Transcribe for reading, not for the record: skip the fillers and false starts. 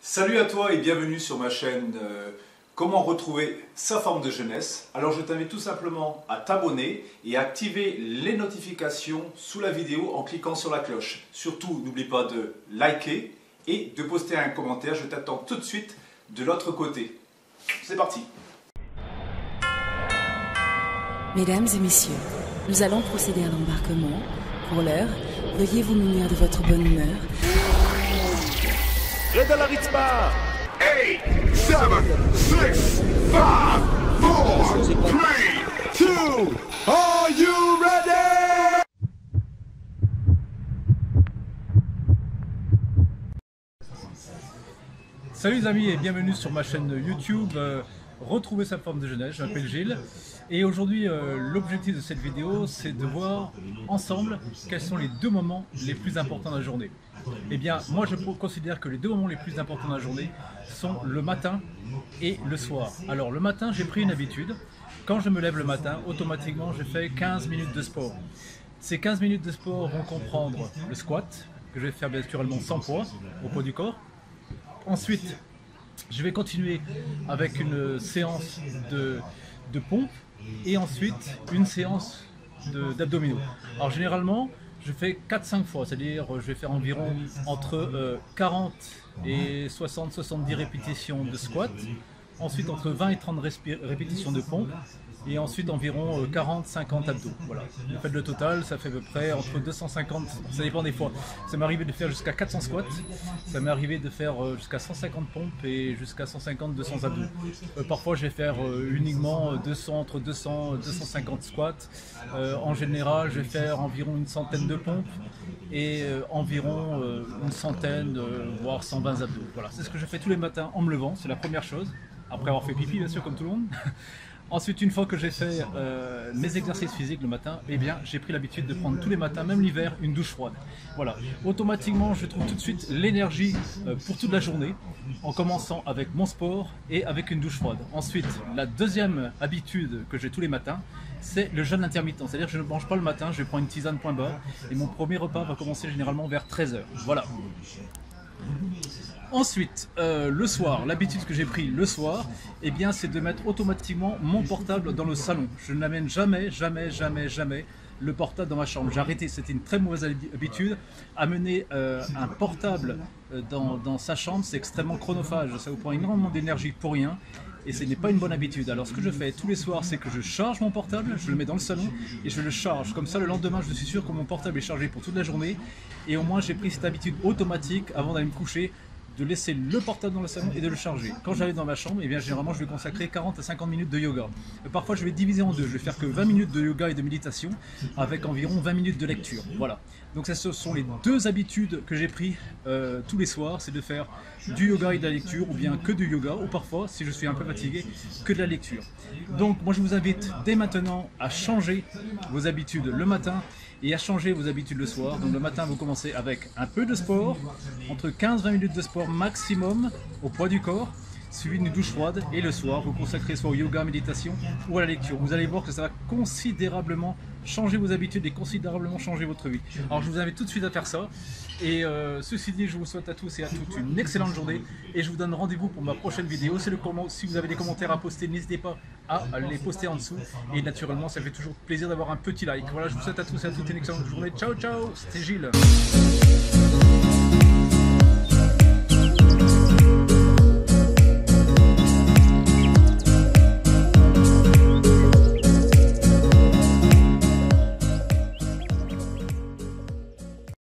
Salut à toi et bienvenue sur ma chaîne Comment retrouver sa forme de jeunesse. Alors je t'invite tout simplement à t'abonner et à activer les notifications sous la vidéo en cliquant sur la cloche. Surtout n'oublie pas de liker et de poster un commentaire. Je t'attends tout de suite de l'autre côté. C'est parti. Mesdames et messieurs, nous allons procéder à l'embarquement. Pour l'heure, veuillez vous munir de votre bonne humeur. Red à la Ritzma! 8, 7, 6, 5, 4, 3, 2, are you ready? Salut les amis et bienvenue sur ma chaîne YouTube Retrouver sa forme de jeunesse. Je m'appelle Gilles et aujourd'hui l'objectif de cette vidéo c'est de voir ensemble quels sont les deux moments les plus importants de la journée. Eh bien moi je considère que les deux moments les plus importants de la journée sont le matin et le soir. Alors le matin j'ai pris une habitude, quand je me lève le matin automatiquement je fais 15 minutes de sport. Ces 15 minutes de sport vont comprendre le squat que je vais faire bien naturellement sans poids au poids du corps. Ensuite, je vais continuer avec une séance de pompe et ensuite une séance d'abdominaux. Alors généralement, je fais 4-5 fois, c'est-à-dire je vais faire environ entre 40 et 60-70 répétitions de squat, ensuite entre 20 et 30 répétitions de pompe, et ensuite environ 40-50 abdos. Voilà. Le fait le total, ça fait à peu près entre 250, ça dépend des fois. Ça m'est arrivé de faire jusqu'à 400 squats, ça m'est arrivé de faire jusqu'à 150 pompes et jusqu'à 150-200 abdos. Parfois je vais faire uniquement entre 200 et 250 squats. En général je vais faire environ une centaine de pompes et environ une centaine, voire 120 abdos. Voilà, c'est ce que je fais tous les matins en me levant, c'est la première chose, après avoir fait pipi bien sûr comme tout le monde. Ensuite, une fois que j'ai fait mes exercices physiques le matin, eh bien, j'ai pris l'habitude de prendre tous les matins, même l'hiver, une douche froide. Voilà, automatiquement, je trouve tout de suite l'énergie pour toute la journée, en commençant avec mon sport et avec une douche froide. Ensuite, la deuxième habitude que j'ai tous les matins, c'est le jeûne intermittent. C'est-à-dire que je ne mange pas le matin, je prends une tisane point barre, et mon premier repas va commencer généralement vers 13 h. Voilà. Ensuite, le soir, l'habitude que j'ai pris le soir, eh bien, c'est de mettre automatiquement mon portable dans le salon. Je n'amène jamais le portable dans ma chambre. J'ai arrêté, c'était une très mauvaise habitude. Amener un portable dans sa chambre, c'est extrêmement chronophage. Ça vous prend énormément d'énergie pour rien. Et ce n'est pas une bonne habitude. Alors ce que je fais tous les soirs, c'est que je charge mon portable, je le mets dans le salon et je le charge. Comme ça, le lendemain, je suis sûr que mon portable est chargé pour toute la journée. Et au moins, j'ai pris cette habitude automatique avant d'aller me coucher, de laisser le portable dans le salon et de le charger. Quand j'arrive dans ma chambre, eh bien, généralement je vais consacrer 40 à 50 minutes de yoga. Parfois je vais diviser en deux, je vais faire que 20 minutes de yoga et de méditation avec environ 20 minutes de lecture. Voilà. Donc ce sont les deux habitudes que j'ai pris tous les soirs, c'est de faire du yoga et de la lecture, ou bien que du yoga, ou parfois, si je suis un peu fatigué, que de la lecture. Donc moi je vous invite dès maintenant à changer vos habitudes le matin et à changer vos habitudes le soir. Donc le matin vous commencez avec un peu de sport, entre 15-20 minutes de sport maximum au poids du corps, suivi d'une douche froide, et le soir vous consacrez soit au yoga, méditation ou à la lecture. Vous allez voir que ça va considérablement changer vos habitudes et considérablement changer votre vie. Alors je vous invite tout de suite à faire ça. Et ceci dit, je vous souhaite à tous et à toutes une excellente journée et je vous donne rendez-vous pour ma prochaine vidéo. Si vous avez des commentaires à poster, n'hésitez pas à les poster en dessous et naturellement ça fait toujours plaisir d'avoir un petit like. Voilà, je vous souhaite à tous et à toutes une excellente journée. Ciao ciao, c'était Gilles.